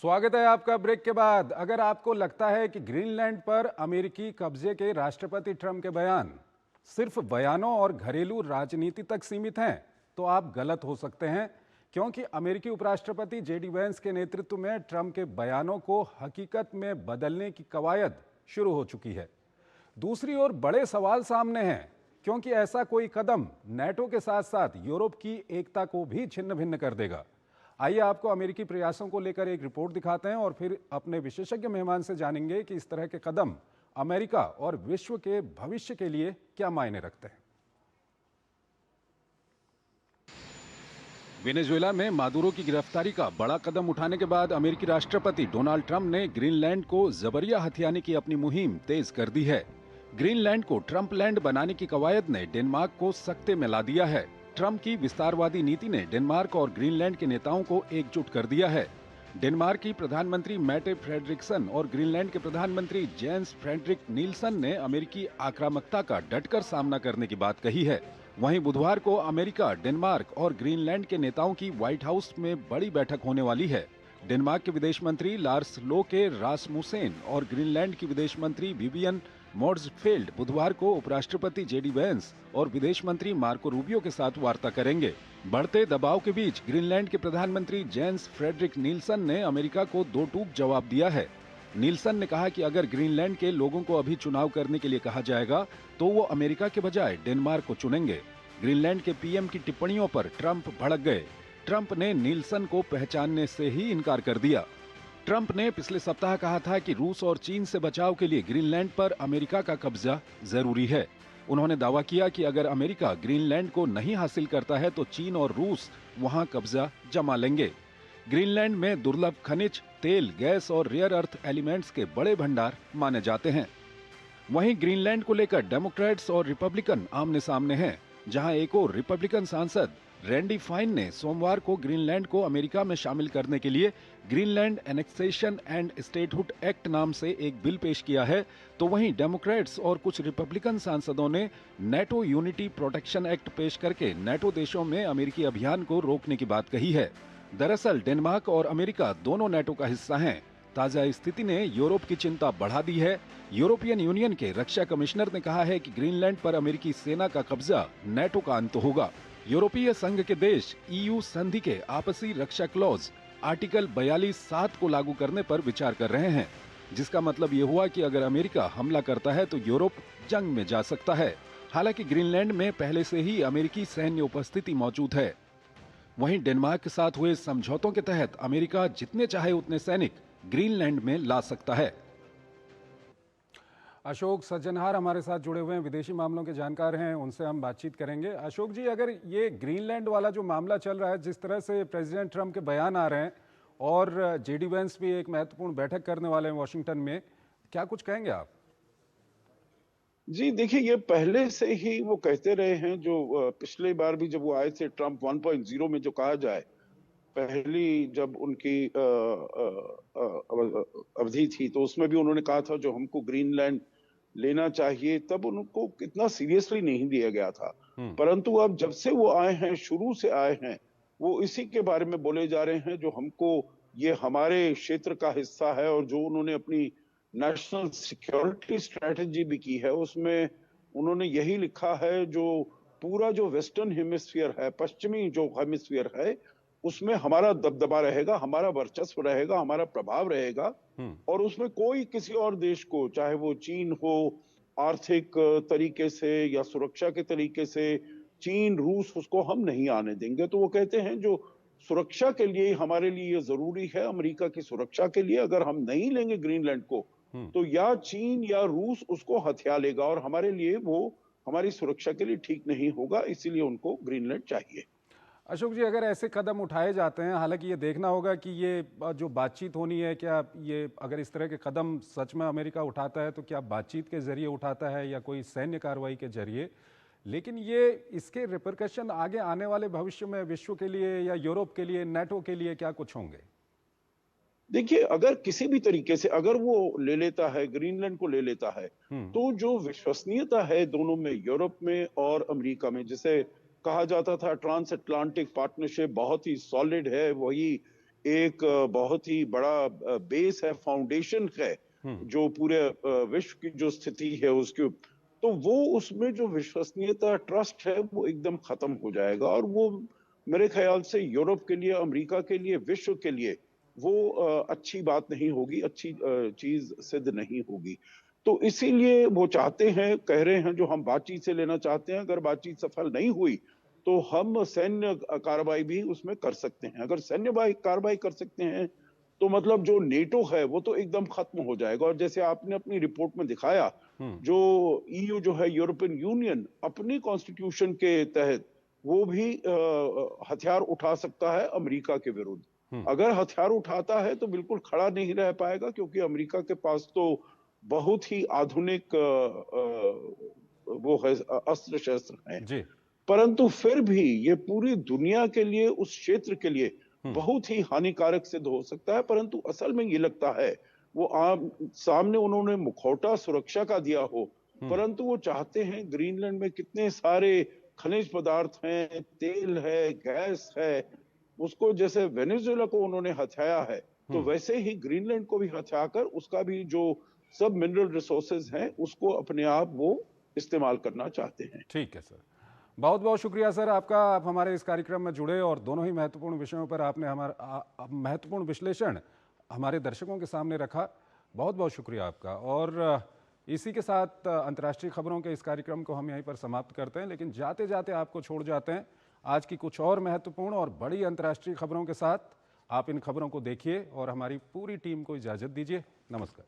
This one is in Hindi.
स्वागत है आपका ब्रेक के बाद। अगर आपको लगता है कि ग्रीनलैंड पर अमेरिकी कब्जे के राष्ट्रपति ट्रंप के बयान सिर्फ बयानों और घरेलू राजनीति तक सीमित हैं, तो आप गलत हो सकते हैं, क्योंकि अमेरिकी उपराष्ट्रपति जेडी वेंस के नेतृत्व में ट्रंप के बयानों को हकीकत में बदलने की कवायद शुरू हो चुकी है। दूसरी ओर बड़े सवाल सामने हैं, क्योंकि ऐसा कोई कदम नेटो के साथ साथ यूरोप की एकता को भी छिन्न भिन्न कर देगा। आइए आपको अमेरिकी प्रयासों को लेकर एक रिपोर्ट दिखाते हैं और फिर अपने विशेषज्ञ मेहमान से जानेंगे कि इस तरह के कदम अमेरिका और विश्व के भविष्य के लिए क्या मायने रखते हैं। वेनेजुएला में मादुरो की गिरफ्तारी का बड़ा कदम उठाने के बाद अमेरिकी राष्ट्रपति डोनाल्ड ट्रंप ने ग्रीनलैंड को जबरिया हथियाने की अपनी मुहिम तेज कर दी है। ग्रीनलैंड को ट्रंप लैंड बनाने की कवायद ने डेनमार्क को सकते में ला दिया है। ट्रंप की विस्तारवादी नीति ने डेनमार्क और ग्रीनलैंड के नेताओं को एकजुट कर दिया है। डेनमार्क की प्रधानमंत्री मैटे फ्रेडरिक्सन और ग्रीनलैंड के प्रधानमंत्री जेन्स फ्रेडरिक नीलसन ने अमेरिकी आक्रामकता का डटकर सामना करने की बात कही है। वहीं बुधवार को अमेरिका, डेनमार्क और ग्रीनलैंड के नेताओं की व्हाइट हाउस में बड़ी बैठक होने वाली है। डेनमार्क के विदेश मंत्री लार्स लोके रासमुसेन और ग्रीनलैंड की विदेश मंत्री विवियन मोर्जफेल्ड बुधवार को उपराष्ट्रपति जेडी वेंस और विदेश मंत्री मार्को रूबियो के साथ वार्ता करेंगे। बढ़ते दबाव के बीच ग्रीनलैंड के प्रधानमंत्री जेन्स फ्रेडरिक नीलसन ने अमेरिका को दो टूक जवाब दिया है। नीलसन ने कहा कि अगर ग्रीनलैंड के लोगों को अभी चुनाव करने के लिए कहा जाएगा तो वो अमेरिका के बजाय डेनमार्क को चुनेंगे। ग्रीनलैंड के पीएम की टिप्पणियों पर ट्रंप भड़क गए। ट्रंप ने नीलसन को पहचानने से ही इनकार कर दिया। ट्रंप ने पिछले सप्ताह कहा था कि रूस और चीन से बचाव के लिए ग्रीनलैंड पर अमेरिका का कब्जा जरूरी है। उन्होंने दावा किया कि अगर अमेरिका ग्रीनलैंड को नहीं हासिल करता है तो चीन और रूस वहां कब्जा जमा लेंगे। ग्रीनलैंड में दुर्लभ खनिज, तेल, गैस और रेयर अर्थ एलिमेंट्स के बड़े भंडार माने जाते हैं। वहीं ग्रीनलैंड को लेकर डेमोक्रेट्स और रिपब्लिकन आमने सामने हैं, जहां एक और रिपब्लिकन सांसद रैंडी फाइन ने सोमवार को ग्रीनलैंड को अमेरिका में शामिल करने के लिए Greenland annexation and statehood act नाम से एक बिल पेश किया है, तो वहीं डेमोक्रेट्स और कुछ रिपब्लिकन सांसदों ने नेटो यूनिटी प्रोटेक्शन एक्ट पेश करके नेटो देशों में अमेरिकी अभियान को रोकने की बात कही है। दरअसल डेनमार्क और अमेरिका दोनों नेटो का हिस्सा हैं। ताजा स्थिति ने यूरोप की चिंता बढ़ा दी है। यूरोपियन यूनियन के रक्षा कमिश्नर ने कहा है कि ग्रीनलैंड पर अमेरिकी सेना का कब्जा नेटो का अंत होगा। यूरोपीय संघ के देश ईयू संधि के आपसी रक्षा क्लॉज आर्टिकल 42(7) को लागू करने पर विचार कर रहे हैं, जिसका मतलब ये हुआ कि अगर अमेरिका हमला करता है तो यूरोप जंग में जा सकता है। हालांकि ग्रीनलैंड में पहले से ही अमेरिकी सैन्य उपस्थिति मौजूद है। वहीं डेनमार्क के साथ हुए समझौतों के तहत अमेरिका जितने चाहे उतने सैनिक ग्रीनलैंड में ला सकता है। अशोक सज्जनहार हमारे साथ जुड़े हुए हैं, विदेशी मामलों के जानकार हैं, उनसे हम बातचीत करेंगे। अशोक जी, अगर ये ग्रीनलैंड वाला जो मामला चल रहा है, जिस तरह से प्रेसिडेंट ट्रंप के बयान आ रहे हैं और जेडी वेंस भी एक महत्वपूर्ण बैठक करने वाले हैं वॉशिंगटन में, क्या कुछ कहेंगे आप? जी देखिए, ये पहले से ही वो कहते रहे हैं। जो पिछले बार भी जब वो आए थे, ट्रंप 1.0 में जो कहा जाए, पहली जब उनकी अवधि थी, तो उसमें भी उन्होंने कहा था जो हमको ग्रीनलैंड लेना चाहिए, तब उनको इतना सीरियसली नहीं लिया गया था। परंतु अब जब से वो आए हैं, शुरू से आए हैं, वो इसी के बारे में बोले जा रहे हैं जो हमको, ये हमारे क्षेत्र का हिस्सा है। और जो उन्होंने अपनी नेशनल सिक्योरिटी स्ट्रेटजी भी की है, उसमें उन्होंने यही लिखा है जो पूरा जो वेस्टर्न हेमिस्फीयर है, पश्चिमी जो हेमिस्फीयर है, उसमें हमारा दबदबा रहेगा, हमारा वर्चस्व रहेगा, हमारा प्रभाव रहेगा। और उसमें कोई किसी और देश को, चाहे वो चीन हो, आर्थिक तरीके से या सुरक्षा के तरीके से, चीन, रूस, उसको हम नहीं आने देंगे। तो वो कहते हैं जो सुरक्षा के लिए हमारे लिए ये जरूरी है, अमेरिका की सुरक्षा के लिए, अगर हम नहीं लेंगे ग्रीनलैंड को, तो या चीन या रूस उसको हथिया लेगा, और हमारे लिए वो, हमारी सुरक्षा के लिए ठीक नहीं होगा। इसीलिए उनको ग्रीनलैंड चाहिए। अशोक जी, अगर ऐसे कदम उठाए जाते हैं, हालांकि ये देखना होगा कि ये जो बातचीत होनी है, क्या ये अगर इस तरह के कदम सच में अमेरिका उठाता है तो क्या बातचीत के जरिए उठाता है या कोई सैन्य कार्रवाई के जरिए, लेकिन ये इसके रिपरकशन आगे आने वाले भविष्य में विश्व के लिए या यूरोप के लिए, नेटो के लिए क्या कुछ होंगे? देखिए, अगर किसी भी तरीके से अगर वो ले लेता है, ग्रीनलैंड को ले लेता है, तो जो विश्वसनीयता है दोनों में, यूरोप में और अमेरिका में, जिसे कहा जाता था ट्रांस अटलांटिक पार्टनरशिप बहुत ही सॉलिड है, वही एक बहुत ही बड़ा बेस है, फाउंडेशन है, जो पूरे विश्व की जो स्थिति है उसके, तो वो उसमें जो विश्वसनीयता, ट्रस्ट है, वो एकदम खत्म हो जाएगा। और वो मेरे ख्याल से यूरोप के लिए, अमेरिका के लिए, विश्व के लिए वो अच्छी बात नहीं होगी, अच्छी चीज सिद्ध नहीं होगी। तो इसीलिए वो चाहते हैं, कह रहे हैं, जो हम बातचीत से लेना चाहते हैं, अगर बातचीत सफल नहीं हुई तो हम सैन्य कार्रवाई भी उसमें कर सकते हैं। अगर सैन्य कार्रवाई कर सकते हैं तो मतलब जो नेटो है वो तो एकदम खत्म हो जाएगा। और जैसे आपने अपनी रिपोर्ट में दिखाया, जो ईयू जो है, यूरोपियन यूनियन, अपनी कॉन्स्टिट्यूशन के तहत वो भी हथियार उठा सकता है अमेरिका के विरुद्ध। अगर हथियार उठाता है तो बिल्कुल खड़ा नहीं रह पाएगा, क्योंकि अमेरिका के पास तो बहुत ही आधुनिक वो है, अस्त्र शस्त्र हैं। जी। परंतु फिर भी ये पूरी दुनिया के लिए, उस क्षेत्र के लिए बहुत ही हानिकारक सिद्ध हो सकता है। परंतु असल में ये लगता है, वो सामने उन्होंने मुखौटा सुरक्षा का दिया हो, परंतु वो चाहते हैं, ग्रीनलैंड में कितने सारे खनिज पदार्थ हैं, तेल है, गैस है, उसको जैसे वेनेजुएला को उन्होंने हथियाया है, तो वैसे ही ग्रीनलैंड को भी हथियाकर उसका भी जो सब मिनरल रिसोर्सेज हैं उसको अपने आप वो इस्तेमाल करना चाहते हैं। ठीक है सर, बहुत बहुत शुक्रिया सर आपका। आप हमारे इस कार्यक्रम में जुड़े और दोनों ही महत्वपूर्ण विषयों पर आपने हमारा महत्वपूर्ण विश्लेषण हमारे दर्शकों के सामने रखा। बहुत बहुत शुक्रिया आपका। और इसी के साथ अंतर्राष्ट्रीय खबरों के इस कार्यक्रम को हम यहीं पर समाप्त करते हैं, लेकिन जाते जाते आपको छोड़ जाते हैं आज की कुछ और महत्वपूर्ण और बड़ी अंतर्राष्ट्रीय खबरों के साथ। आप इन खबरों को देखिए और हमारी पूरी टीम को इजाज़त दीजिए। नमस्कार।